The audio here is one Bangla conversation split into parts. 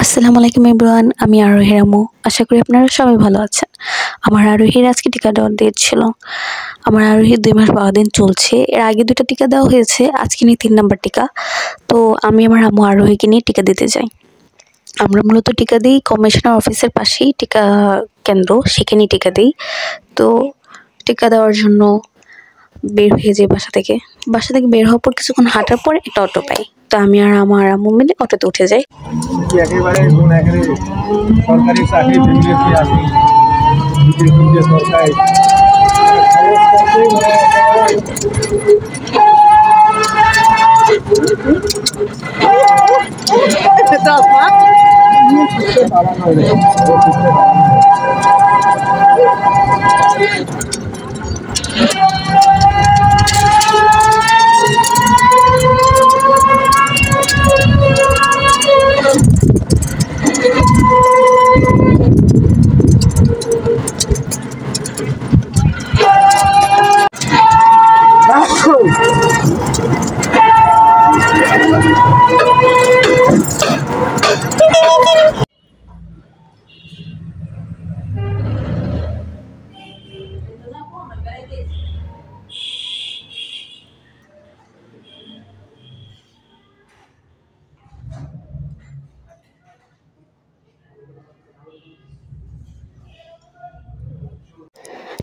আসসালামু আলাইকুম এভরিওয়ান, আমি আরোহী রামু। আশা করি আপনারা সবাই ভালো আছেন। আমার আরোহীর আজকে টিকা দেওয়ার ডেট ছিল। আমার আরোহীর 2 মাস 12 দিন চলছে। এর আগে 2টা টিকা দেওয়া হয়েছে, আজকে নিয়ে 3 নাম্বার টিকা। তো আমি আমার আম্মু আরোহীকে নিয়ে টিকা দিতে যাই। আমরা মূলত টিকা দিই কমিশনার অফিসের পাশেই টিকা কেন্দ্র, সেখানেই টিকা দিই। তো টিকা দেওয়ার জন্য বের হয়ে যাই বাসা থেকে। বের হওয়ার পর কিছুক্ষণ হাঁটার পর একটা অটো পাই। তো আমি আর আমার আম্মু মিলে অটোতে উঠে যাই। একেবারে সরকারি চাকরি আসি সরকারি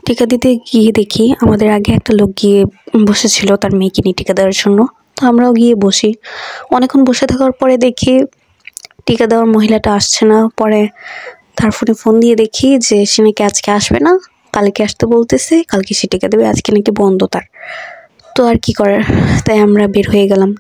টিকা দিতে গিয়ে দেখি আমাদের আগে একটা লোক গিয়ে বসেছিল তার মেয়েকে নিয়ে টিকা দেওয়ার জন্য। তো আমরাও গিয়ে বসি। অনেকক্ষণ বসে থাকার পরে দেখি টিকা দেওয়ার মহিলাটা আসছে না। পরে তার ফোনে ফোন দিয়ে দেখি যে সে নাকি আজকে আসবে না, কালকে আসতে বলতেছে, কালকে সে টিকা দেবে, আজকে নাকি বন্ধ তার। তো আর কি করার, তাই আমরা বের হয়ে গেলাম।